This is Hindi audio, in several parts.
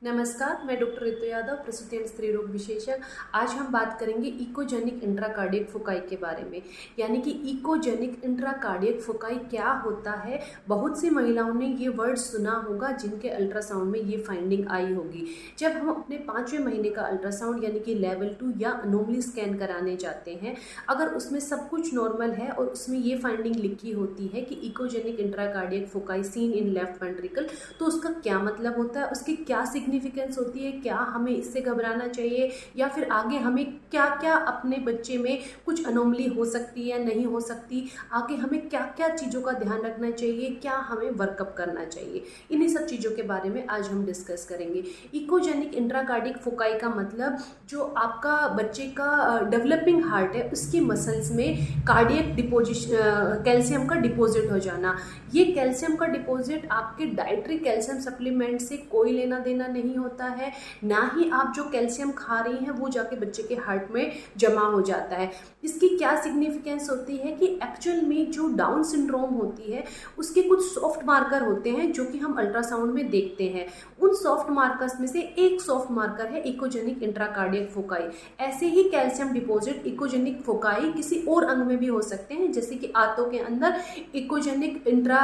नमस्कार, मैं डॉक्टर रितु यादव, प्रसूति एवं स्त्री रोग विशेषज्ञ। आज हम बात करेंगे इकोजेनिक इंट्राकार्डियक फोकाई के बारे में। यानी कि इकोजेनिक इंट्राकार्डियक फोकाई क्या होता है। बहुत सी महिलाओं ने ये वर्ड सुना होगा जिनके अल्ट्रासाउंड में ये फाइंडिंग आई होगी। जब हम अपने 5वें महीने का अल्ट्रासाउंड यानी कि लेवल 2 या अनोमली स्कैन कराने जाते हैं, अगर उसमें सब कुछ नॉर्मल है और उसमें ये फाइंडिंग लिखी होती है कि echogenic intracardiac foci seen in left ventricle, तो उसका क्या मतलब होता है, उसकी क्या सिग्निफिकेंस होती है, क्या हमें इससे घबराना चाहिए या फिर आगे हमें क्या क्या अपने बच्चे में कुछ अनोमली हो सकती है नहीं हो सकती, आगे हमें क्या क्या चीज़ों का ध्यान रखना चाहिए, क्या हमें वर्कअप करना चाहिए, इन्हीं सब चीज़ों के बारे में आज हम डिस्कस करेंगे। इकोजेनिक इंट्राकार्डिक फोकाई का मतलब जो आपका बच्चे का डेवलपिंग हार्ट है उसकी मसल्स में कार्डियक डिपोजिशन कैल्शियम का डिपॉजिट हो जाना। ये कैल्शियम का डिपॉजिट आपके डाइटरी कैल्शियम सप्लीमेंट से कोई लेना देना नहीं होता है, ना ही आप जो कैल्शियम खा रही हैं वो जाके बच्चे के हार्ट में जमा हो जाता है। इसकी क्या सिग्निफिकेंस होती है कि एक्चुअल में जो डाउन सिंड्रोम होती है उसके कुछ सॉफ्ट मार्कर होते हैं जो कि हम अल्ट्रासाउंड में देखते हैं। उन सॉफ्ट मार्कर्स में से एक सॉफ्ट मार्कर है इकोजेनिक इंट्राकार्डियक फोकाई। ऐसे ही कैल्शियम डिपॉजिट इकोजेनिक फोकाई किसी और अंग में भी हो सकते हैं, जैसे कि आंतों के अंदर इकोजेनिक इंट्रा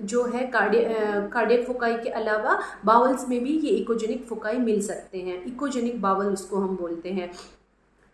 जो है कार्डियक फोकाई के अलावा बावल्स में भी ये इकोजेनिक फोकाई मिल सकते हैं। इकोजेनिक बावल उसको हम बोलते हैं।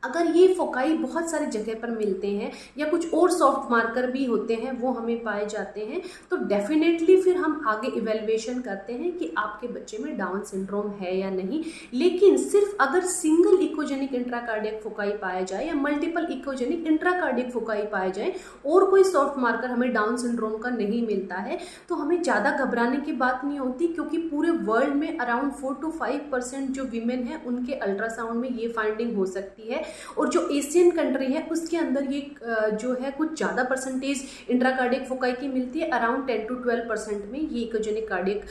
अगर ये फोकाई बहुत सारी जगह पर मिलते हैं या कुछ और सॉफ्ट मार्कर भी होते हैं वो हमें पाए जाते हैं, तो डेफिनेटली फिर हम आगे इवेल्युएशन करते हैं कि आपके बच्चे में डाउन सिंड्रोम है या नहीं। लेकिन सिर्फ अगर सिंगल इकोजेनिक इंट्राकार्डियक फोकाई पाया जाए या मल्टीपल इकोजेनिक इंट्राकार्डियक फोकाई पाए जाए और कोई सॉफ्ट मार्कर हमें डाउन सिंड्रोम का नहीं मिलता है, तो हमें ज़्यादा घबराने की बात नहीं होती, क्योंकि पूरे वर्ल्ड में अराउंड 4 to 5% जो वीमेन हैं उनके अल्ट्रासाउंड में ये फाइंडिंग हो सकती है। और जो एशियन कंट्री है उसके अंदर ये जो है कुछ ज़्यादा परसेंटेज इंट्राकार्डियक फोकाई की मिलती है। अराउंड 10 to 12% में ये इकोजेनिक कार्डियक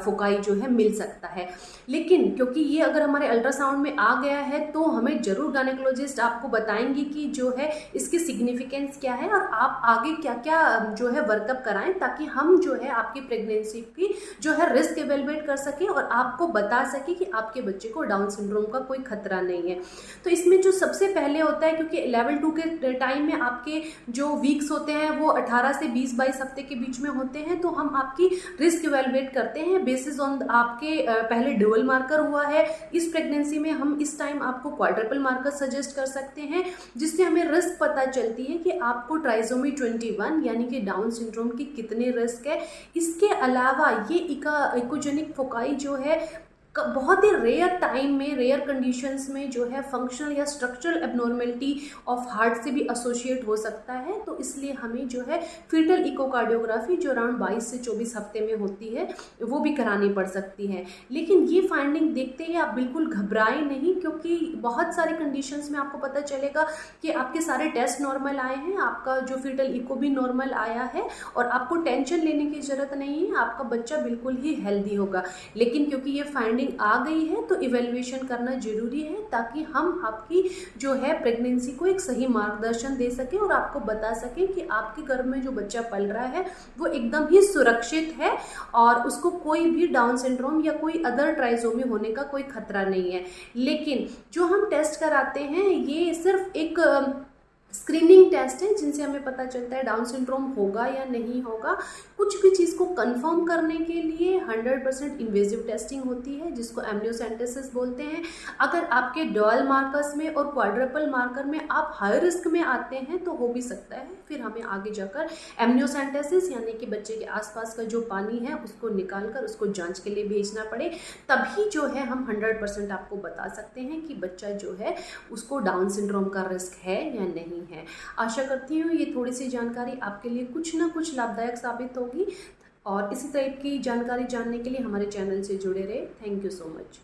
फोकाई जो है मिल सकता है। लेकिन क्योंकि ये अगर हमारे अल्ट्रासाउंड में आ गया है तो हमें जरूर गायनेकोलॉजिस्ट आपको बताएंगे कि जो है इसकी सिग्निफिकेंस क्या है और आप आगे क्या क्या जो है वर्कअप कराएं, ताकि हम जो है आपकी प्रेगनेंसी की जो है रिस्क एवेलुएट कर सके और आपको बता सके कि आपके बच्चे को डाउन सिंड्रोम का कोई खतरा नहीं है। तो इसमें जो सबसे पहले होता है, क्योंकि लेवल 2 के टाइम में आपके जो वीक्स होते हैं वो 18 से 20-22 हफ्ते के बीच में होते हैं, तो हम आपकी रिस्क इवेलुएट करते हैं बेसिस ऑन आपके पहले डुअल मार्कर हुआ है इस प्रेगनेंसी में, हम इस टाइम आपको क्वाड्रपल मार्कर सजेस्ट कर सकते हैं, जिससे हमें रिस्क पता चलती है कि आपको ट्राइसोमी 21 यानी कि डाउन सिंड्रोम की कितनी रिस्क है। इसके अलावा ये इकोजेनिक फोकाई जो है बहुत ही रेयर टाइम में, रेयर कंडीशंस में जो है फंक्शनल या स्ट्रक्चरल एबनॉर्मेलिटी ऑफ हार्ट से भी एसोसिएट हो सकता है। तो इसलिए हमें जो है फीटल इकोकार्डियोग्राफी जो अराउंड 22 से 24 हफ्ते में होती है वो भी करानी पड़ सकती है। लेकिन ये फाइंडिंग देखते ही आप बिल्कुल घबराएं नहीं, क्योंकि बहुत सारे कंडीशंस में आपको पता चलेगा कि आपके सारे टेस्ट नॉर्मल आए हैं, आपका जो फीटल इको भी नॉर्मल आया है और आपको टेंशन लेने की जरूरत नहीं है, आपका बच्चा बिल्कुल ही हेल्दी होगा। लेकिन क्योंकि ये फाइंडिंग आ गई है तो इवेल्युएशन करना जरूरी है, ताकि हम आपकी जो है प्रेगनेंसी को एक सही मार्गदर्शन दे सके और आपको बता सके कि आपके गर्भ में जो बच्चा पल रहा है वो एकदम ही सुरक्षित है और उसको कोई भी डाउन सिंड्रोम या कोई अदर ट्राइसोमी होने का कोई खतरा नहीं है। लेकिन जो हम टेस्ट कराते हैं ये सिर्फ एक स्क्रीनिंग टेस्ट है जिनसे हमें पता चलता है डाउन सिंड्रोम होगा या नहीं होगा। कुछ भी चीज़ को कंफर्म करने के लिए 100% इन्वेजिव टेस्टिंग होती है, जिसको एमनियोसेंटेसिस बोलते हैं। अगर आपके डुअल मार्कर्स में और क्वाड्रपल मार्कर में आप हाई रिस्क में आते हैं तो हो भी सकता है फिर हमें आगे जाकर एमनियोसेंटेसिस यानी कि बच्चे के आसपास का जो पानी है उसको निकाल कर उसको जांच के लिए भेजना पड़े, तभी जो है हम 100% आपको बता सकते हैं कि बच्चा जो है उसको डाउन सिंड्रोम का रिस्क है या नहीं है। आशा करती हूँ ये थोड़ी सी जानकारी आपके लिए कुछ ना कुछ लाभदायक साबित होगी और इसी तरह की जानकारी जानने के लिए हमारे चैनल से जुड़े रहे। Thank you so much.